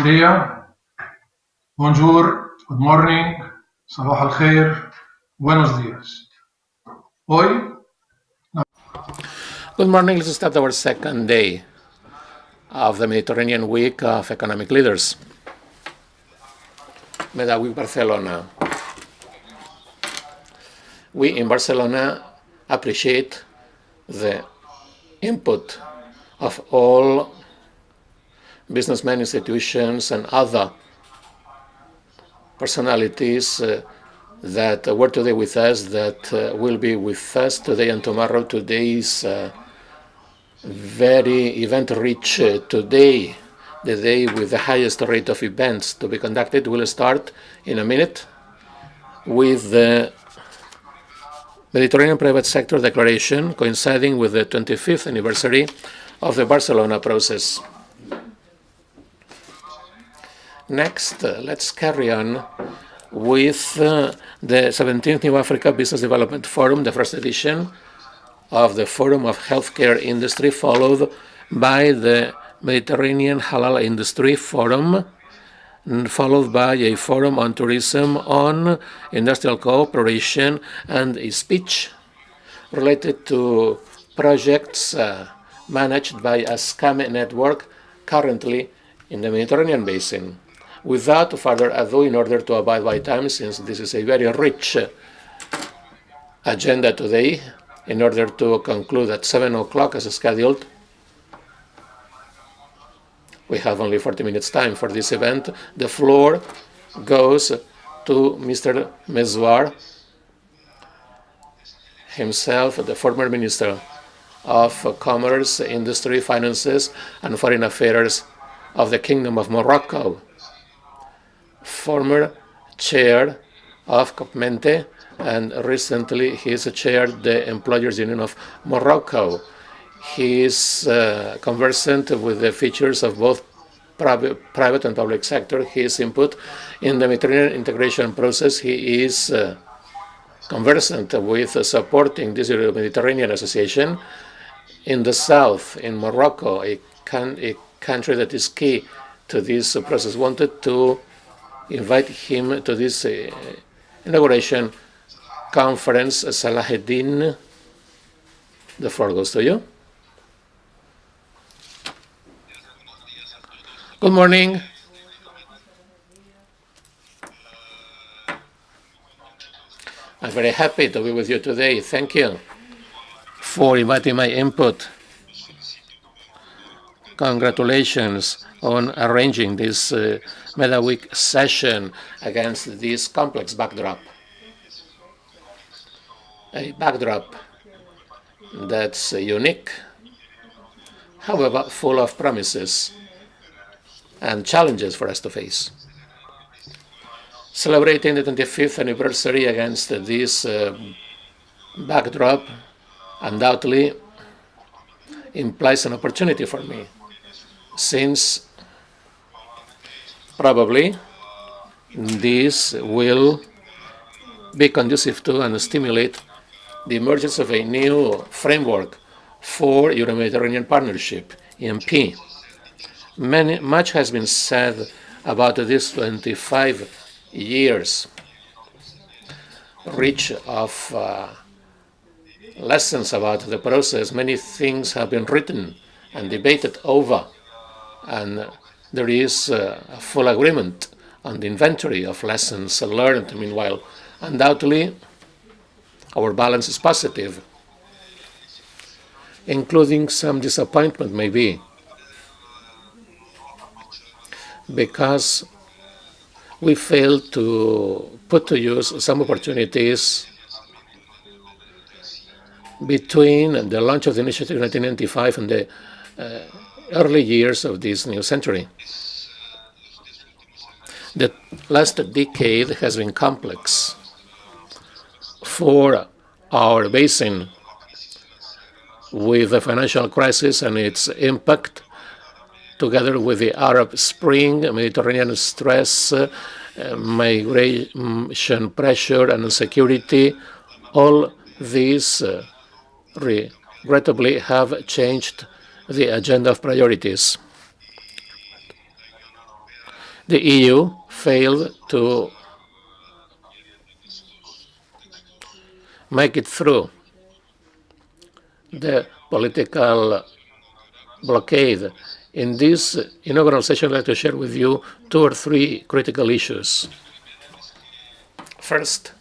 día, bonjour, good morning, sabah al khair, buenos días. Hoy, Good morning. Let's start our second day of the Mediterranean Week of Economic Leaders. Meda Week Barcelona. We in Barcelona appreciate the input of all businessmen, institutions, and other personalities that were today with us, that will be with us today and tomorrow. Today's very event-rich today, the day with the highest rate of events to be conducted. Will start in a minute with the Mediterranean Private Sector Declaration, coinciding with the 25th anniversary of the Barcelona process. Next, let's carry on with the 17th New Africa Business Development Forum, the first edition of the Forum of Healthcare Industry, followed by the Mediterranean Halal Industry Forum, followed by a forum on tourism, on industrial cooperation, and a speech related to projects managed by a SCAME network currently in the Mediterranean basin. Without further ado, in order to abide by time, since this is a very rich agenda today, in order to conclude at 7 o'clock as scheduled, we have only 40 minutes time for this event. The floor goes to Mr. Mezouar, himself the former Minister of Commerce, Industry, Finances, and Foreign Affairs of the Kingdom of Morocco, former chair of COPMENTE, and recently he has chaired the Employers Union of Morocco. He is conversant with the features of both private and public sector. His input in the Mediterranean integration process, he is conversant with supporting this Mediterranean Association in the south, in Morocco, a country that is key to this process. Wanted to invite him to this inauguration conference. Salaheddin, the floor goes to you. Good morning. I'm very happy to be with you today. Thank you for inviting my input. Congratulations on arranging this Meda Week session against this complex backdrop. A backdrop that's unique, however full of promises and challenges for us to face. Celebrating the 25th anniversary against this backdrop undoubtedly implies an opportunity for me, since probably this will be conducive to and stimulate the emergence of a new framework for Euro-Mediterranean Partnership, EMP. Much has been said about this 25 years, rich of lessons about the process. Many things have been written and debated over, and there is a full agreement on the inventory of lessons learned. Meanwhile, undoubtedly, our balance is positive, including some disappointment maybe, because we failed to put to use some opportunities between the launch of the initiative in 1995 and the early years of this new century. The last decade has been complex for our basin, with the financial crisis and its impact, together with the Arab Spring, Mediterranean stress, migration pressure, and insecurity. All these regrettably have changed the agenda of priorities. The EU failed to make it through the political blockade. In this inaugural session, I'd like to share with you 2 or 3 critical issues. First,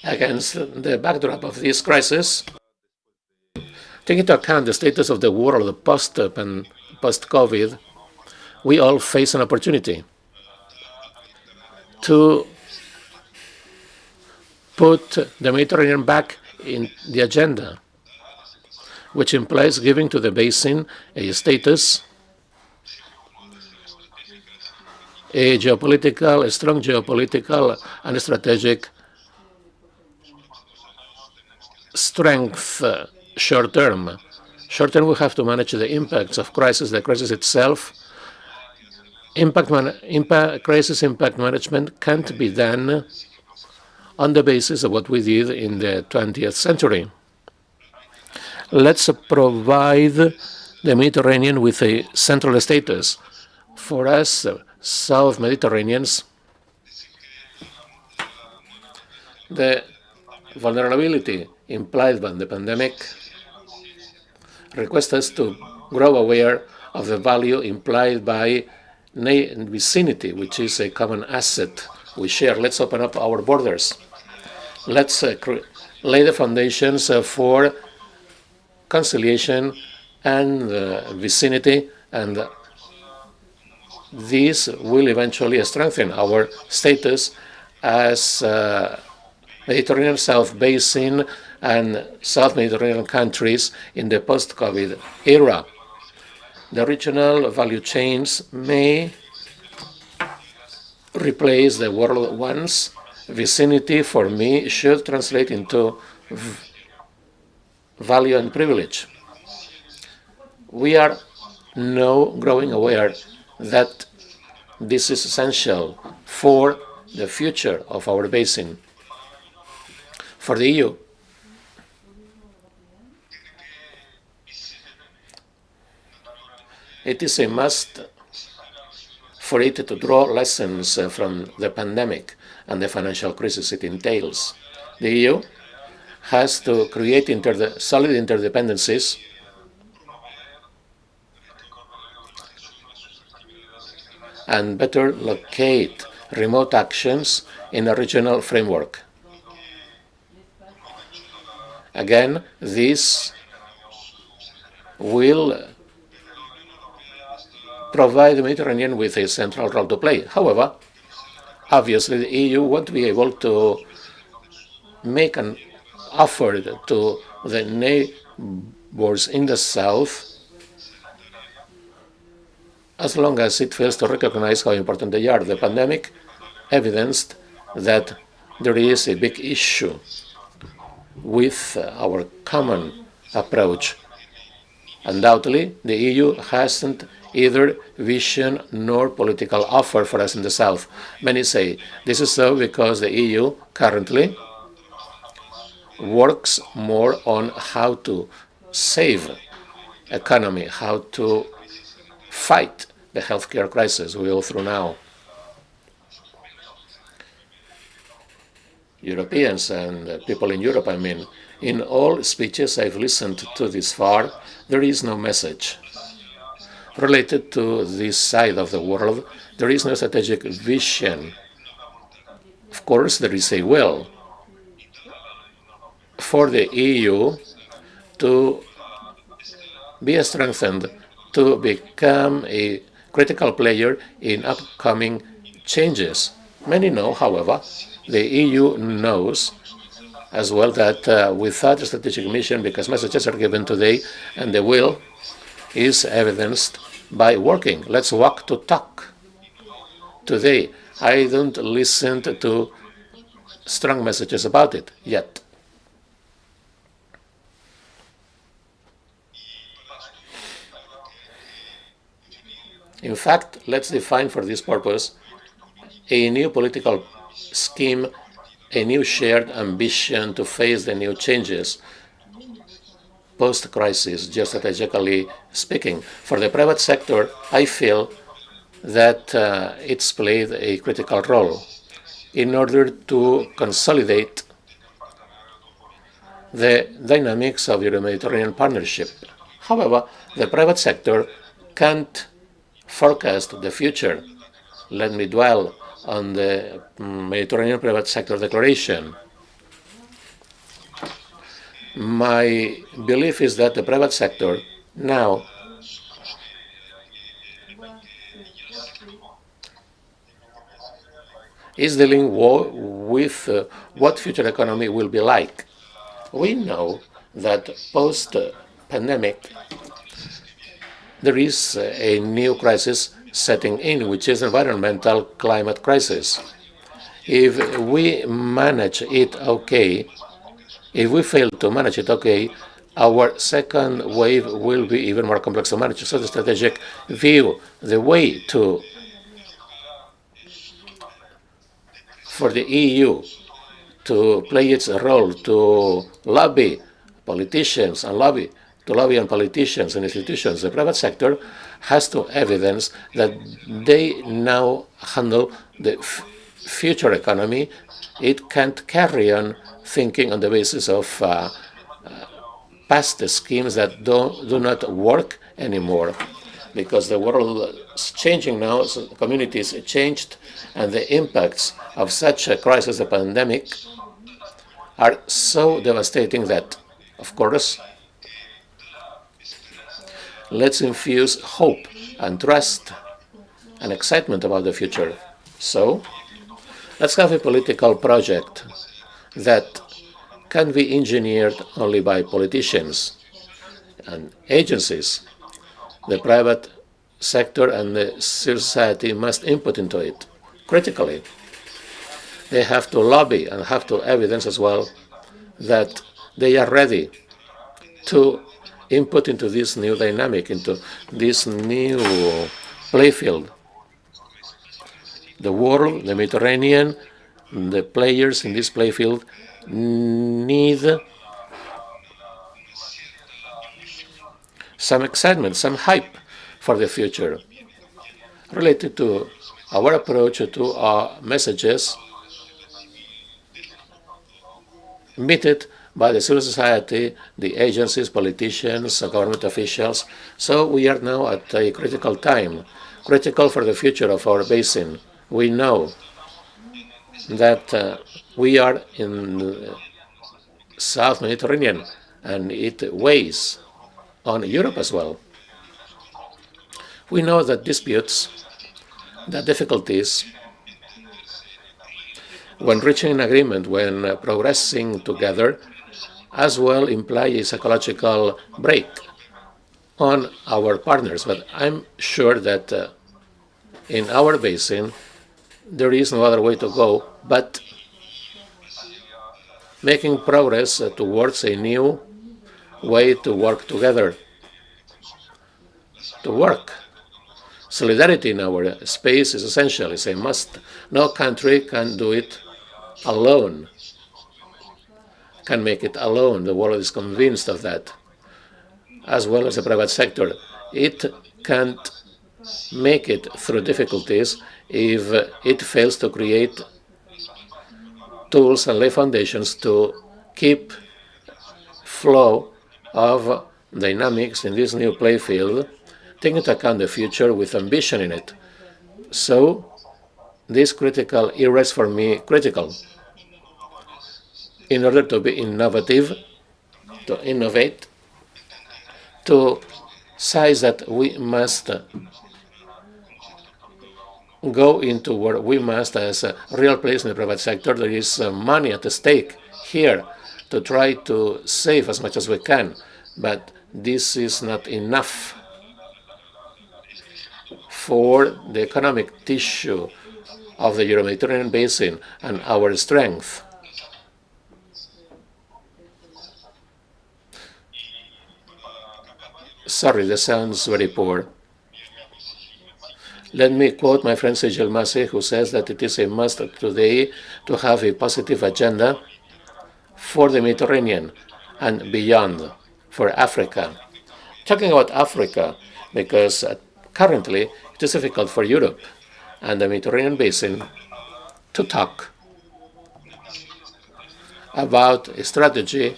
against the backdrop of this crisis, taking into account the status of the world post-COVID, we all face an opportunity to put the Mediterranean back in the agenda, which implies giving to the basin a status, a strong geopolitical and strategic strength short term. Short term, we have to manage the impacts of the crisis itself. Crisis impact management can't be done on the basis of what we did in the 20th century. Let's provide the Mediterranean with a central status. For us, South Mediterraneans, the vulnerability implied by the pandemic requests us to grow aware of the value implied by vicinity, which is a common asset we share. Let's open up our borders. Let's lay the foundations for conciliation and vicinity, and this will eventually strengthen our status as Mediterranean South Basin and South Mediterranean countries in the post-COVID era. The regional value chains may replace the world ones. Vicinity, for me, should translate into value and privilege. We are now growing aware that this is essential for the future of our basin. For the EU, it is a must for it to draw lessons from the pandemic and the financial crisis it entails. The EU has to create solid interdependencies and better locate remote actions in a regional framework. Again, this will provide the Mediterranean with a central role to play. However, obviously, the EU won't be able to make an offer to the neighbors in the south as long as it fails to recognize how important they are. The pandemic evidenced that there is a big issue with our common approach. Undoubtedly, the EU hasn't either vision nor political offer for us in the south. Many say this is so because the EU currently works more on how to save economy, how to fight the healthcare crisis we go through now. Europeans and people in Europe, in all speeches I've listened to this far, there is no message related to this side of the world. There is no strategic vision. Of course, there is a will for the EU to be strengthened, to become a critical player in upcoming changes. Many know, however, the EU knows as well that without a strategic mission, because messages are given today, and the will is evidenced by working. Let's walk to talk. Today, I don't listen to strong messages about it yet. In fact, let's define for this purpose a new political scheme, a new shared ambition to face the new changes post-crisis, geostrategically speaking. For the private sector, I feel that it's played a critical role in order to consolidate the dynamics of Euro-Mediterranean partnership. However, the private sector can't forecast the future. Let me dwell on the Mediterranean Private Sector Declaration. My belief is that the private sector now is dealing with what future economy will be like. We know that post-pandemic there is a new crisis setting in, which is environmental climate crisis. If we manage it okay, if we fail to manage it okay, our second wave will be even more complex to manage. So the strategic view, the way to for the EU to play its role to lobby politicians and lobby on politicians and institutions, the private sector has to evidence that they now handle the future economy. It can't carry on thinking on the basis of past schemes that do not work anymore, because the world is changing now, so communities changed, and the impacts of such a crisis, a pandemic, are so devastating that, of course, let's infuse hope and trust and excitement about the future. So, let's have a political project that can be engineered only by politicians and agencies. The private sector and the civil society must input into it critically. They have to lobby and have to evidence as well that they are ready to input into this new dynamic, into this new playfield. The world, the Mediterranean, the players in this playfield need some excitement, some hype for the future related to our approach to our messages meted by the civil society, the agencies, politicians, government officials. So we are now at a critical time, critical for the future of our basin. We know that we are in the South Mediterranean, and it weighs on Europe as well. We know that disputes, that difficulties, when reaching an agreement, when progressing together, as well imply a psychological break on our partners. But I'm sure that in our basin, there is no other way to go but making progress towards a new way to work together, to work. Solidarity in our space is essential, it's a must. No country can do it alone, can make it alone. The world is convinced of that, as well as the private sector. It can't make it through difficulties if it fails to create tools and lay foundations to keep flow of dynamics in this new playfield, taking into account the future with ambition in it. So this critical era is for me critical. In order to be innovative, to innovate, to size that we must go into where we must, as a real place in the private sector, there is money at stake here to try to save as much as we can. But this is not enough for the economic tissue of the Euro-Mediterranean basin and our strength. Sorry, that sounds very poor. Let me quote my friend Sejel Masi, who says that it is a must today to have a positive agenda for the Mediterranean and beyond, for Africa. Talking about Africa, because Currently, it is difficult for Europe and the Mediterranean basin to talk about a strategic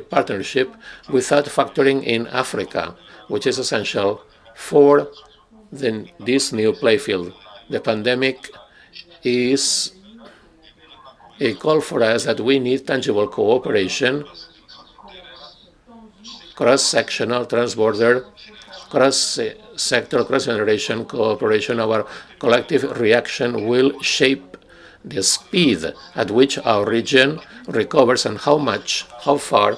partnership without factoring in Africa, which is essential for this new playfield. The pandemic is a call for us that we need tangible cooperation, cross-sectional, transborder, cross-sector, cross-generation cooperation. Our collective reaction will shape the speed at which our region recovers and how far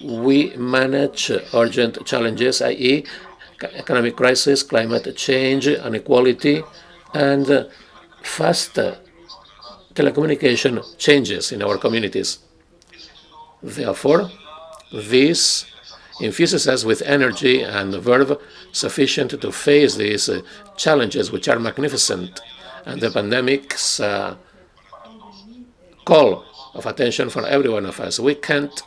we manage urgent challenges, i.e., economic crisis, climate change, inequality, and fast telecommunication changes in our communities. Therefore, this infuses us with energy and verve sufficient to face these challenges, which are magnificent, and the pandemic's call of attention for every one of us. We can't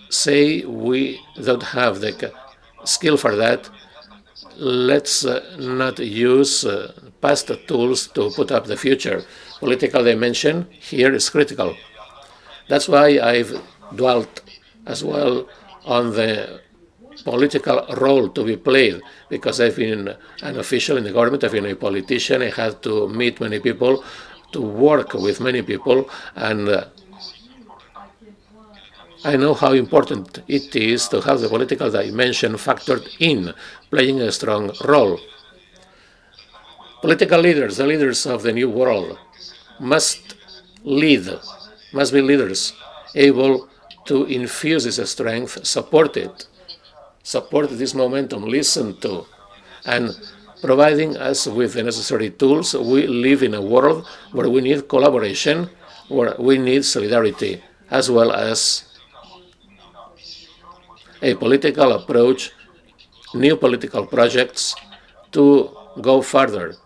say we don't have the skill for that. Let's not use past tools to put up the future. Political dimension here is critical. That's why I've dwelt as well on the political role to be played, because I've been an official in the government, I've been a politician, I had to meet many people, to work with many people, and I know how important it is to have the political dimension factored in, playing a strong role. Political leaders, the leaders of the new world, must be leaders able to infuse this strength, support this momentum, listen to, and providing us with the necessary tools. We live in a world where we need collaboration, where we need solidarity, as well as a political approach, new political projects to go further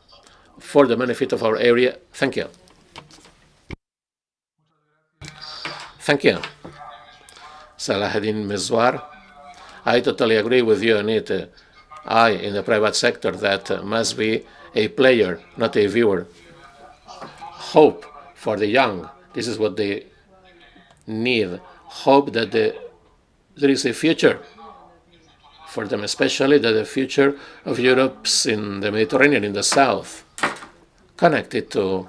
for the benefit of our area. Thank you. Thank you, Salahuddin Mezwar. I totally agree with you on it. I, in the private sector, that must be a player, not a viewer. Hope for the young. This is what they need. Hope that there is a future for them, especially that the future of Europe's in the Mediterranean, in the south, connected to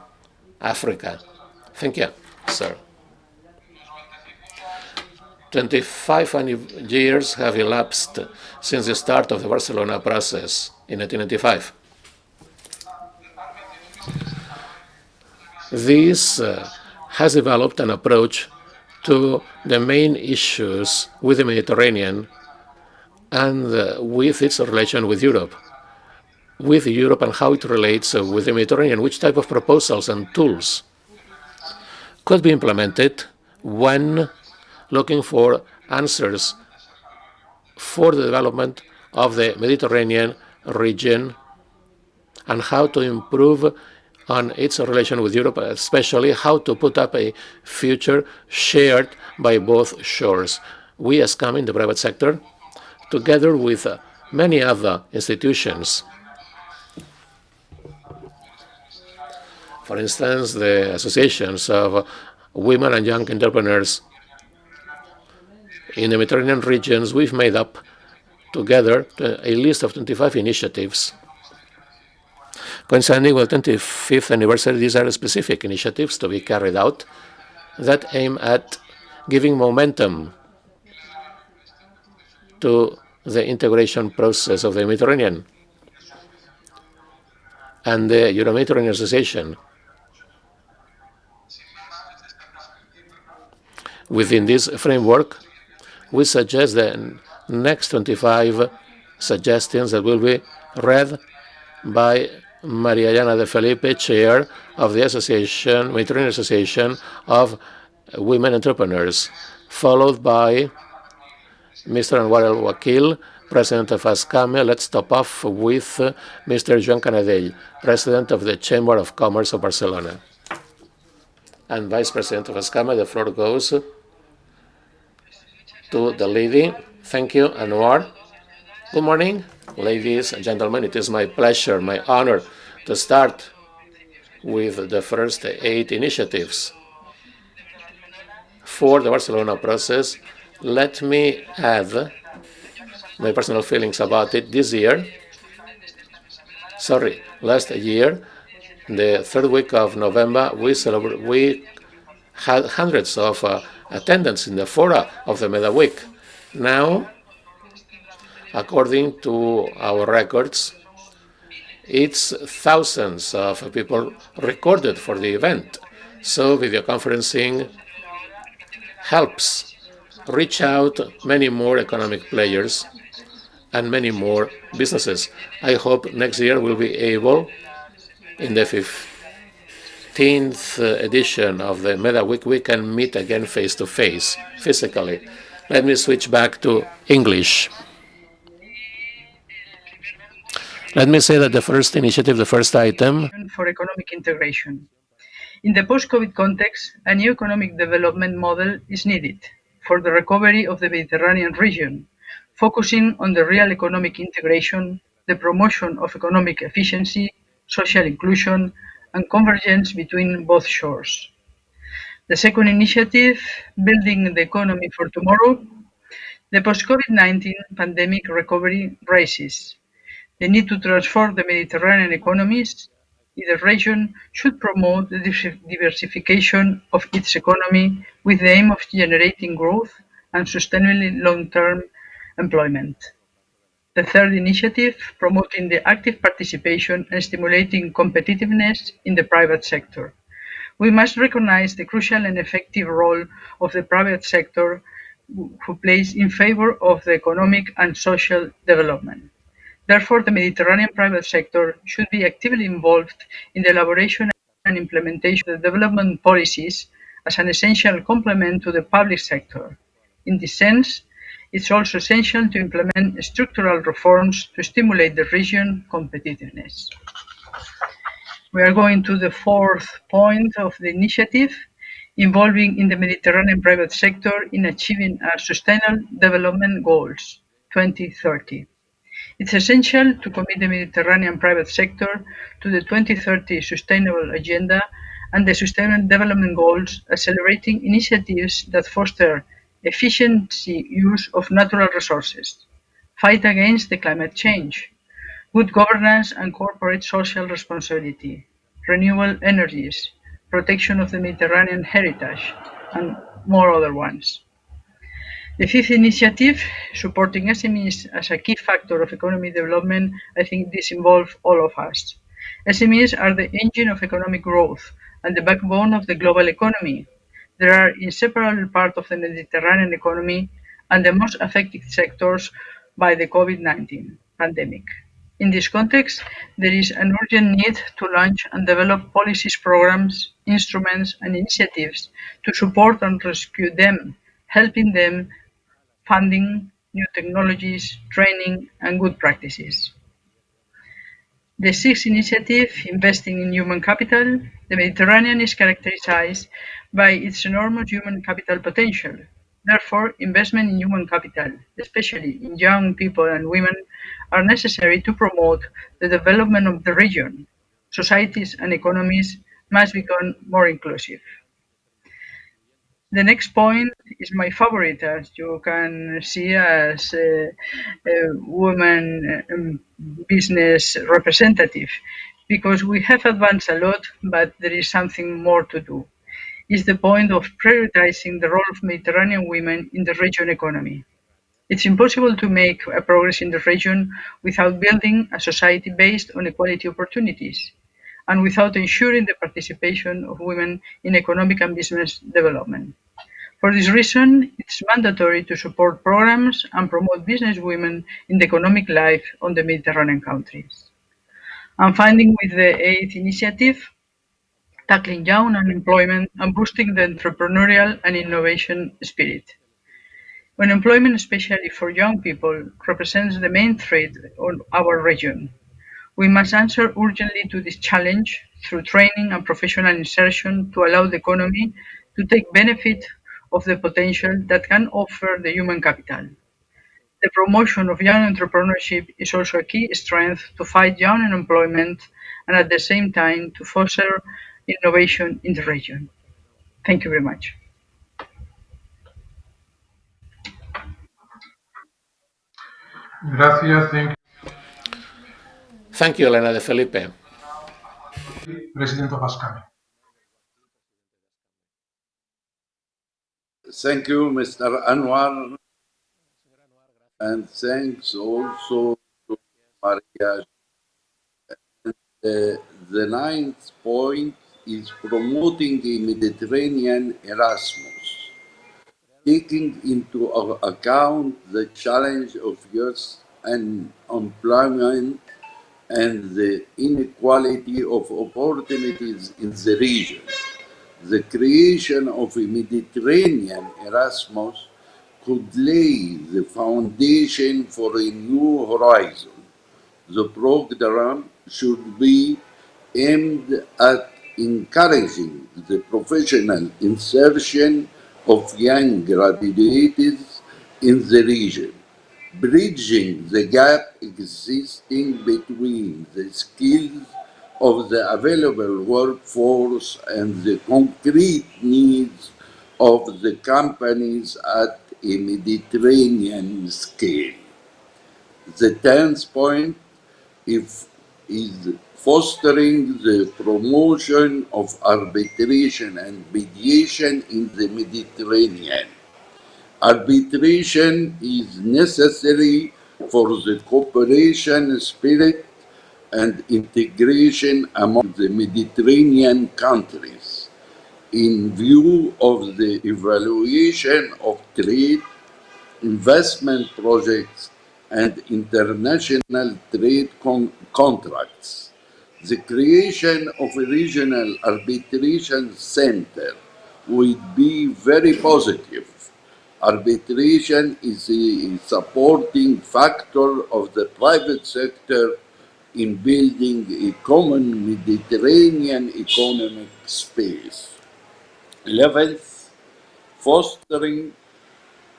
Africa. Thank you, sir. 25 years have elapsed since the start of the Barcelona process in 1995. This has developed an approach to the main issues with the Mediterranean and with its relation with Europe and how it relates with the Mediterranean, which type of proposals and tools could be implemented when looking for answers for the development of the Mediterranean region and how to improve on its relation with Europe, especially how to put up a future shared by both shores. We as CAM in the private sector, together with many other institutions, for instance, the associations of women and young entrepreneurs in the Mediterranean regions, we've made up together a list of 25 initiatives. Coinciding with the 25th anniversary, these are specific initiatives to be carried out that aim at giving momentum to the integration process of the Mediterranean and the Euro-Mediterranean Association. Within this framework, we suggest the next 25 suggestions that will be read by Maria Elena de Felipe, chair of the Association, Mediterranean Association of Women Entrepreneurs, followed by Mr. Anwar El Wakil, president of ASCAME. Let's top off with Mr. Joan Canadell, president of the Chamber of Commerce of Barcelona. And vice president of ASCAME, the floor goes to the lady. Thank you, Anwar. Good morning, ladies and gentlemen. It is my pleasure, my honor to start with the first 8 initiatives for the Barcelona process. Let me add my personal feelings about it this year. Last year, the third week of November, we had hundreds of attendants in the fora of the Meda Week. Now, according to our records, it's thousands of people recorded for the event. So video conferencing helps reach out many more economic players and many more businesses. I hope next year we'll be able, in the 15th edition of the Meda Week, we can meet again face to face, physically. Let me switch back to English. Let me say that the first initiative, the first item, for economic integration. In the post-COVID context, a new economic development model is needed for the recovery of the Mediterranean region, focusing on the real economic integration, the promotion of economic efficiency, social inclusion, and convergence between both shores. The second initiative, building the economy for tomorrow, the post-COVID-19 pandemic recovery raises the need to transform the Mediterranean economies. The region should promote the diversification of its economy with the aim of generating growth and sustainable long-term employment. The third initiative, promoting the active participation and stimulating competitiveness in the private sector. We must recognize the crucial and effective role of the private sector who plays in favor of the economic and social development. Therefore, the Mediterranean private sector should be actively involved in the elaboration and implementation of the development policies as an essential complement to the public sector. In this sense, it's also essential to implement structural reforms to stimulate the region competitiveness. We are going to the fourth point of the initiative, involving in the Mediterranean private sector in achieving our Sustainable Development Goals 2030. It's essential to commit the Mediterranean private sector to the 2030 Sustainable Agenda and the Sustainable Development Goals, accelerating initiatives that foster efficiency use of natural resources, fight against the climate change, good governance and corporate social responsibility, renewable energies, protection of the Mediterranean heritage, and more other ones. The fifth initiative, supporting SMEs as a key factor of economic development, I think this involves all of us. SMEs are the engine of economic growth and the backbone of the global economy. They are inseparable part of the Mediterranean economy and the most affected sectors by the COVID-19 pandemic. In this context, there is an urgent need to launch and develop policies, programs, instruments, and initiatives to support and rescue them, helping them funding, new technologies, training, and good practices. The sixth initiative, investing in human capital. The Mediterranean is characterized by its enormous human capital potential. Therefore, investment in human capital, especially in young people and women, are necessary to promote the development of the region. Societies and economies must become more inclusive. The next point is my favorite, as you can see, as a woman business representative, because we have advanced a lot, but there is something more to do. Is the point of prioritizing the role of Mediterranean women in the region economy. It's impossible to make a progress in the region without building a society based on equality opportunities and without ensuring the participation of women in economic and business development. For this reason, it's mandatory to support programs and promote business women in the economic life of the Mediterranean countries. And finally, with the eighth initiative, tackling young unemployment and boosting the entrepreneurial and innovation spirit. Unemployment, especially for young people, represents the main threat on our region. We must answer urgently to this challenge through training and professional insertion to allow the economy to take benefit of the potential that can offer the human capital. The promotion of young entrepreneurship is also a key strength to fight young unemployment and at the same time to foster innovation in the region. Thank you very much. Gracias. Thank Thank you, Elena de Felipe. you, President of ASCAME. Thank you, Mr. Anwar, and thanks also to Maria. The ninth point is promoting the Mediterranean Erasmus, taking into account the challenge of youth and unemployment and the inequality of opportunities in the region. The creation of a Mediterranean Erasmus could lay the foundation for a new horizon. The program should be aimed at encouraging the professional insertion of young graduates in the region, bridging the gap existing between the skills of the available workforce and the concrete needs of the companies at a Mediterranean scale. The 10th point is fostering the promotion of arbitration and mediation in the Mediterranean. Arbitration is necessary for the cooperation spirit and integration among the Mediterranean countries in view of the evaluation of trade, investment projects, and international trade contracts. The creation of a regional arbitration center would be very positive. Arbitration is a supporting factor of the private sector in building a common Mediterranean economic space. 11th, fostering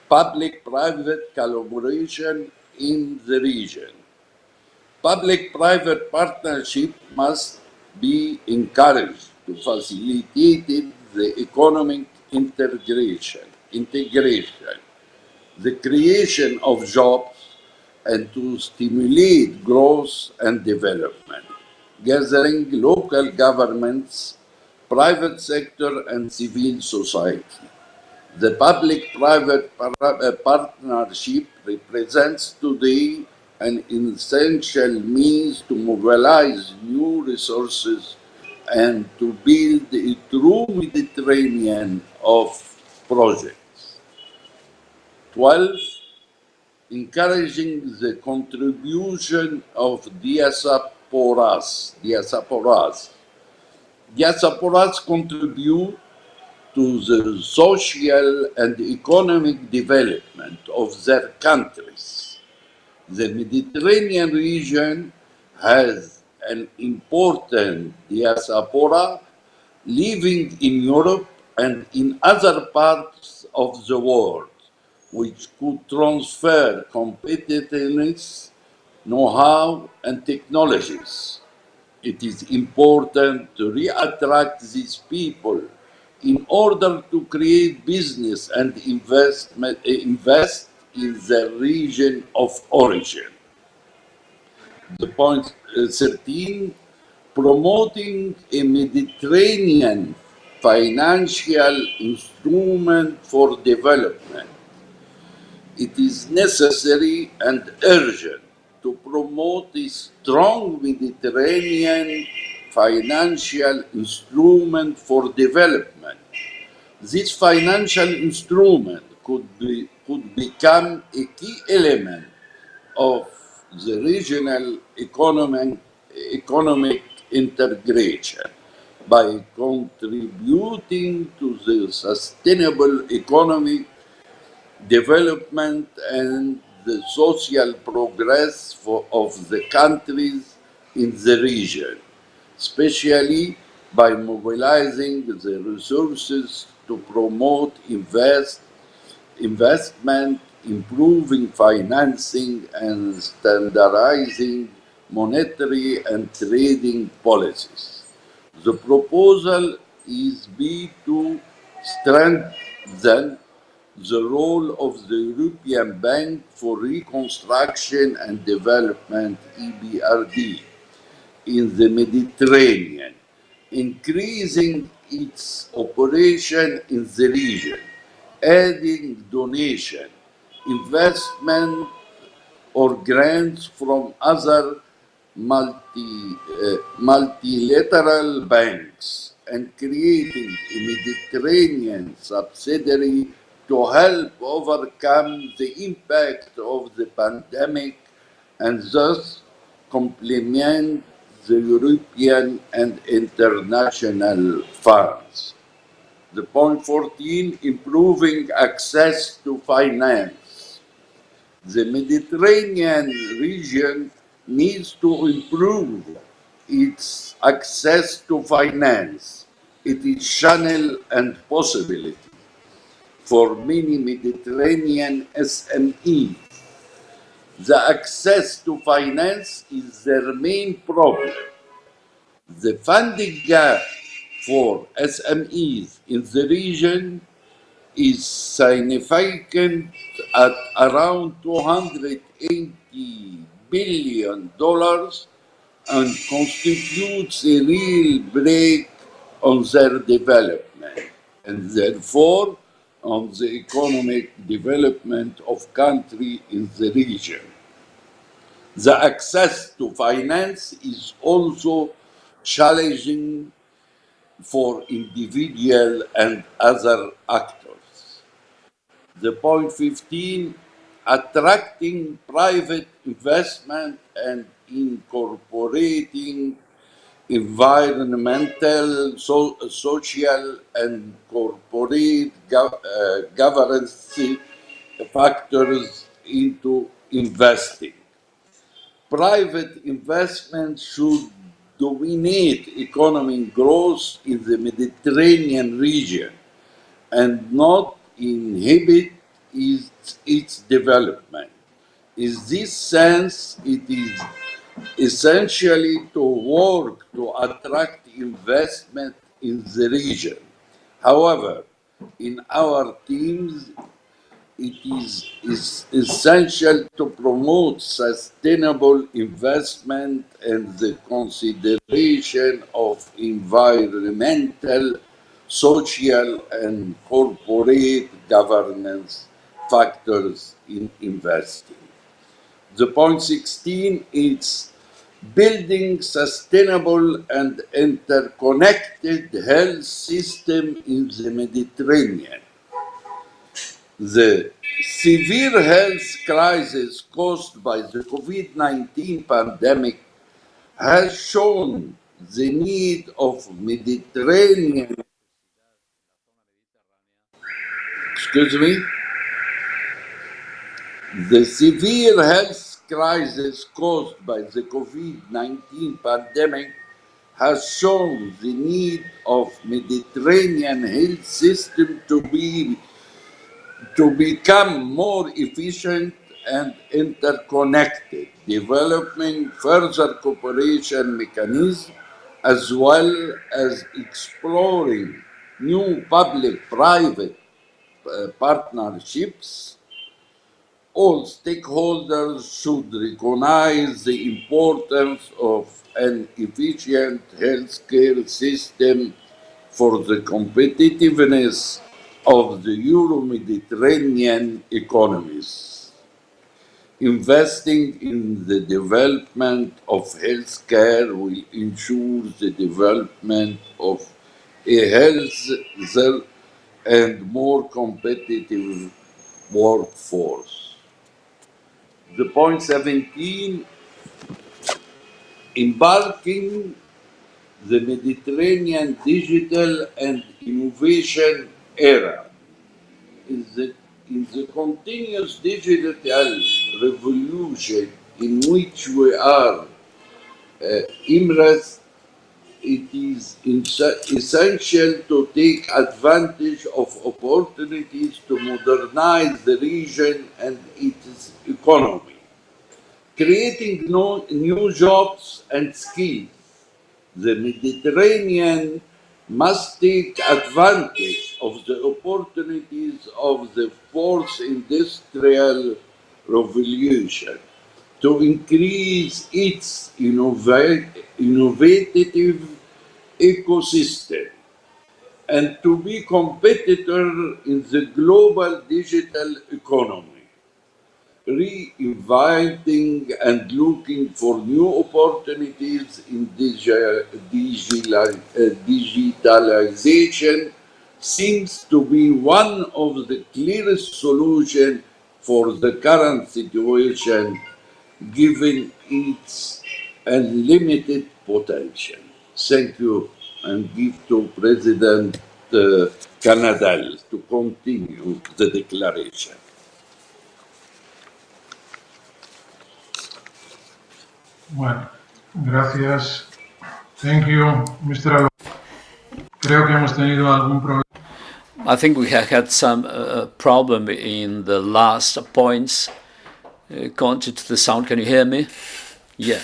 public-private collaboration in the region. Public-private partnership must be encouraged to facilitate the economic integration, the creation of jobs, and to stimulate growth and development, gathering local governments, private sector, and civil society. The public-private partnership represents today an essential means to mobilize new resources and to build a true Mediterranean of projects. 12, encouraging the contribution of diasporas. Diasporas contribute to the social and economic development of their countries. The Mediterranean region has an important diaspora living in Europe and in other parts of the world, which could transfer competitiveness, know-how, and technologies. It is important to reattract these people in order to create business and invest in the region of origin. The point 13, promoting a Mediterranean financial instrument for development. It is necessary and urgent to promote a strong Mediterranean financial instrument for development. This financial instrument could become a key element of the regional economic integration by contributing to the sustainable economic development and the social progress of the countries in the region, especially by mobilizing the resources to promote investment improving financing and standardizing monetary and trading policies. The proposal is B to strengthen the role of the European Bank for Reconstruction and Development, EBRD, in the Mediterranean, increasing its operation in the region, adding donation, investment, or grants from other multilateral banks, and creating a Mediterranean subsidiary to help overcome the impact of the pandemic and thus complement the European and international funds. The point 14, improving access to finance. The Mediterranean region needs to improve its access to finance, its channel and possibility for many Mediterranean SMEs. The access to finance is their main problem. The funding gap for SMEs in the region is significant at around $280 billion and constitutes a real brake on their development and therefore on the economic development of country in the region. The access to finance is also challenging for individual and other actors. The point 15, attracting private investment and incorporating environmental, social, and corporate governance factors into investing. Private investment should dominate economic growth in the Mediterranean region and not inhibit its development. In this sense, it is essentially to work to attract investment in the region. However, in our teams, it is essential to promote sustainable investment and the consideration of environmental, social, and corporate governance factors in investing. The point 16 is building sustainable and interconnected health system in the Mediterranean. The severe health crisis caused by the COVID-19 pandemic has shown the need of Mediterranean, excuse me, the severe health crisis caused by the COVID-19 pandemic has shown the need of Mediterranean health system to become more efficient and interconnected, developing further cooperation mechanisms as well as exploring new public-private partnerships. All stakeholders should recognize the importance of an efficient healthcare system for the competitiveness of the Euro-Mediterranean economies. Investing in the development of healthcare will ensure the development of a healthier and more competitive workforce. The point 17, embarking the Mediterranean digital and innovation era. In the continuous digital revolution in which we are immersed, it is essential to take advantage of opportunities to modernize the region and its economy, creating new jobs and skills. The Mediterranean must take advantage of the opportunities of the fourth industrial revolution to increase its innovative ecosystem and to be competitor in the global digital economy, reinviting and looking for new opportunities in digitalization seems to be one of the clearest solutions for the current situation given its unlimited potential. Thank you, and give to President Canadal to continue the declaration. Bueno, gracias. Thank you, Mr. Alonso. Creo que hemos tenido algún problema. I think we have had some problem in the last points. Connected to the sound, can you hear me? Yeah.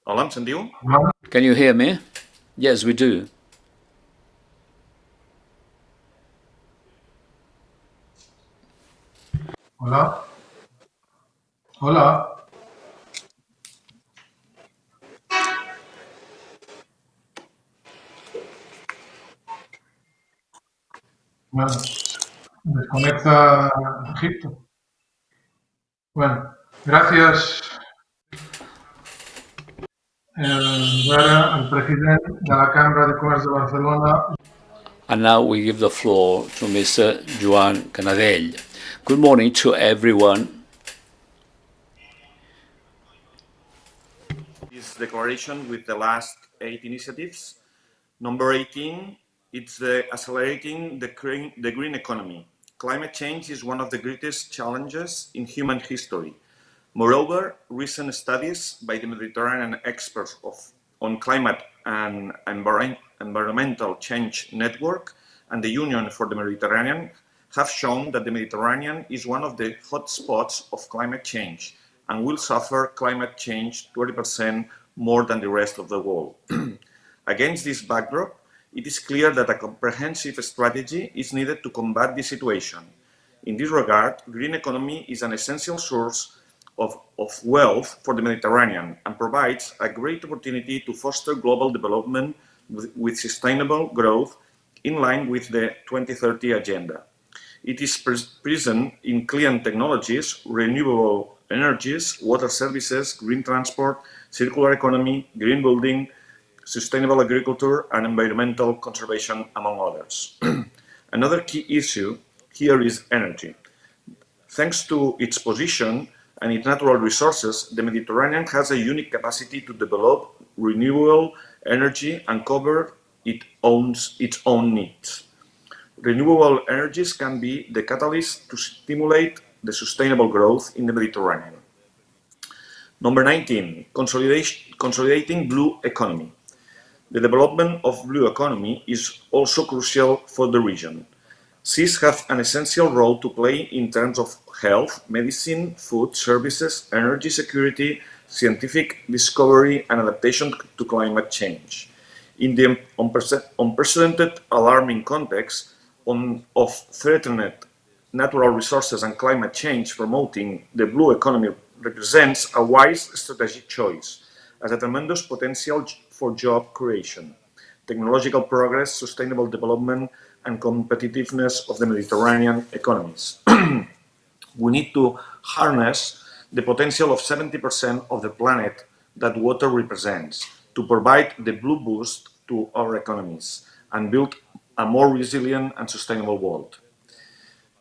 Hola, em sentiu? Hola, Can you hear me? Yes, we do. hola, hola. Bueno, desconecta Egipto. Bueno, gracias. Ahora al presidente de la Cámara de Comercio de Barcelona. And now we give the floor to Mr. Joan Canadell. Good morning to everyone. This declaration with the last 8 initiatives. Number 18, it's the accelerating the green economy. Climate change is one of the greatest challenges in human history. Moreover, recent studies by the Mediterranean experts on climate and environmental change network and the Union for the Mediterranean have shown that the Mediterranean is one of the hotspots of climate change and will suffer climate change 20% more than the rest of the world. Against this backdrop, it is clear that a comprehensive strategy is needed to combat this situation. In this regard, green economy is an essential source of wealth for the Mediterranean and provides a great opportunity to foster global development with sustainable growth in line with the 2030 agenda. It is present in clean technologies, renewable energies, water services, green transport, circular economy, green building, sustainable agriculture, and environmental conservation, among others. Another key issue here is energy. Thanks to its position and its natural resources, the Mediterranean has a unique capacity to develop renewable energy and cover its own needs. Renewable energies can be the catalyst to stimulate the sustainable growth in the Mediterranean. Number 19, consolidating blue economy. The development of blue economy is also crucial for the region. Seas have an essential role to play in terms of health, medicine, food, services, energy security, scientific discovery, and adaptation to climate change. In the unprecedented alarming context of threatened natural resources and climate change, promoting the blue economy represents a wise strategic choice, as a tremendous potential for job creation, technological progress, sustainable development, and competitiveness of the Mediterranean economies. We need to harness the potential of 70% of the planet that water represents to provide the blue boost to our economies and build a more resilient and sustainable world.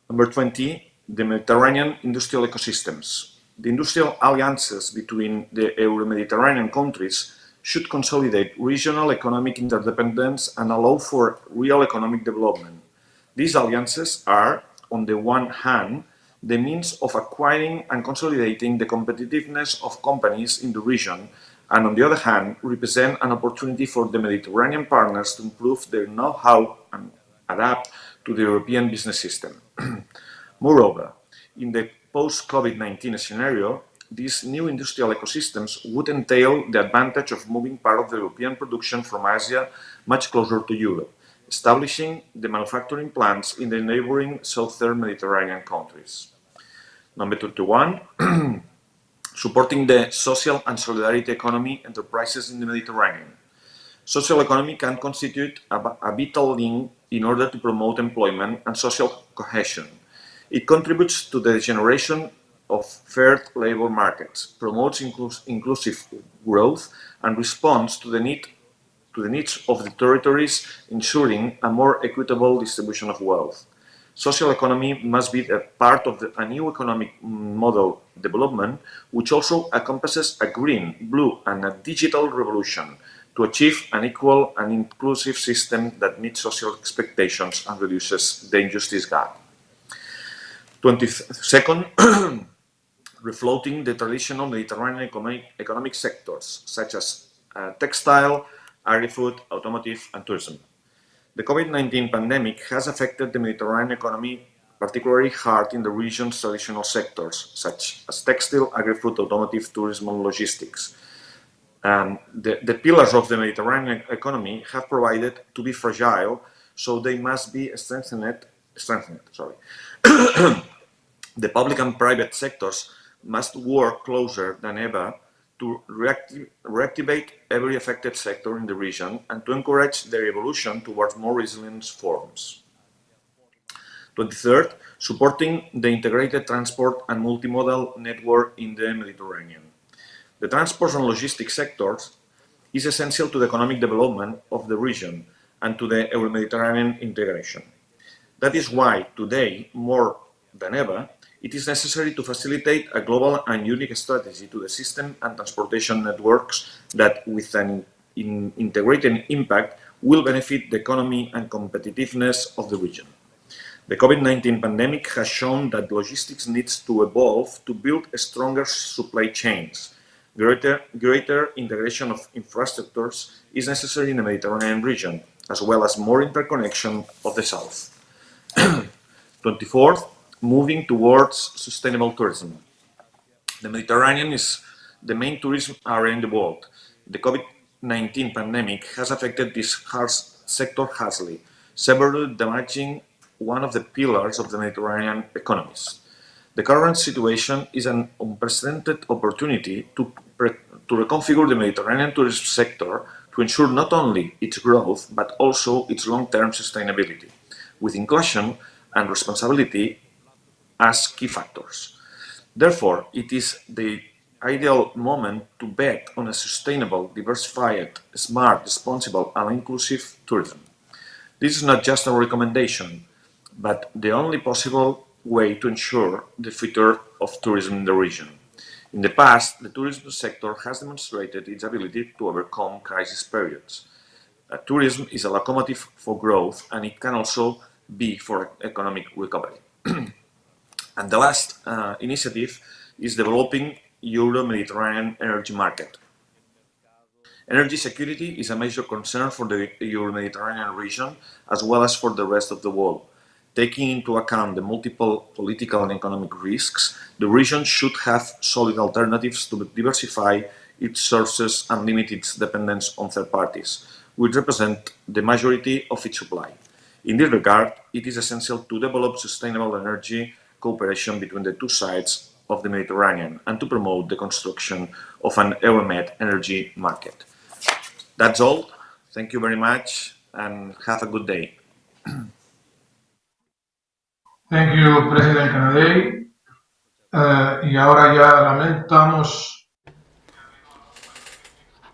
Number 20, the Mediterranean industrial ecosystems. The industrial alliances between the Euro-Mediterranean countries should consolidate regional economic interdependence and allow for real economic development. These alliances are, on the one hand, the means of acquiring and consolidating the competitiveness of companies in the region, and on the other hand, represent an opportunity for the Mediterranean partners to improve their know-how and adapt to the European business system. Moreover, in the post-COVID-19 scenario, these new industrial ecosystems would entail the advantage of moving part of the European production from Asia much closer to Europe, establishing the manufacturing plants in the neighboring southern Mediterranean countries. Number 21, supporting the social and solidarity economy enterprises in the Mediterranean. Social economy can constitute a vital link in order to promote employment and social cohesion. It contributes to the generation of fair labor markets, promotes inclusive growth, and responds to the needs of the territories, ensuring a more equitable distribution of wealth. Social economy must be a part of a new economic model development, which also encompasses a green, blue, and a digital revolution to achieve an equal and inclusive system that meets social expectations and reduces the injustice gap. 22nd, refloating the traditional Mediterranean economic sectors, such as textile, agri-food, automotive, and tourism. The COVID-19 pandemic has affected the Mediterranean economy particularly hard in the region's traditional sectors, such as textile, agri-food, automotive, tourism, and logistics. The pillars of the Mediterranean economy have provided to be fragile, so they must be strengthened. The public and private sectors must work closer than ever to reactivate every affected sector in the region and to encourage their evolution towards more resilient forms. 23rd, supporting the integrated transport and multimodal network in the Mediterranean. The transport and logistics sectors is essential to the economic development of the region and to the Euro-Mediterranean integration. That is why today, more than ever, it is necessary to facilitate a global and unique strategy to the system and transportation networks that, with an integrated impact, will benefit the economy and competitiveness of the region. The COVID-19 pandemic has shown that logistics needs to evolve to build stronger supply chains. Greater integration of infrastructures is necessary in the Mediterranean region, as well as more interconnection of the South. 24th, moving towards sustainable tourism. The Mediterranean is the main tourism area in the world. The COVID-19 pandemic has affected this sector harshly, severely damaging one of the pillars of the Mediterranean economies. The current situation is an unprecedented opportunity to reconfigure the Mediterranean tourism sector to ensure not only its growth, but also its long-term sustainability, with inclusion and responsibility as key factors. Therefore, it is the ideal moment to bet on a sustainable, diversified, smart, responsible, and inclusive tourism. This is not just a recommendation, but the only possible way to ensure the future of tourism in the region. In the past, the tourism sector has demonstrated its ability to overcome crisis periods. Tourism is a locomotive for growth, and it can also be for economic recovery. And the last initiative is developing Euro-Mediterranean energy market. Energy security is a major concern for the Euro-Mediterranean region, as well as for the rest of the world. Taking into account the multiple political and economic risks, the region should have solid alternatives to diversify its sources and limit its dependence on third parties, which represent the majority of its supply. In this regard, it is essential to develop sustainable energy cooperation between the two sides of the Mediterranean and to promote the construction of an Euromed energy market. That's all. Thank you very much and have a good day. Thank you, President Kennedy. Y ahora ya lamentamos.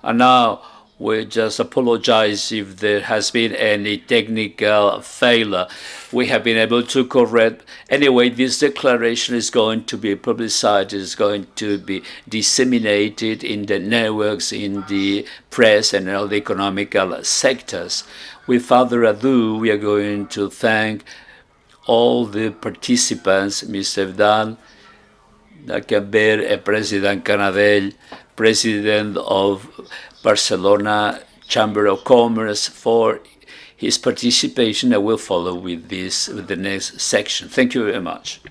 And now We just apologize if there has been any technical failure. We have been able to correct. Anyway, this declaration is going to be publicized, is going to be disseminated in the networks, in the press, and in all the economical sectors. With further ado, we are going to thank all the participants, Mr. Vidal, President Canadell, President of Barcelona Chamber of Commerce, for his participation. I will follow with the next section. Thank you very much.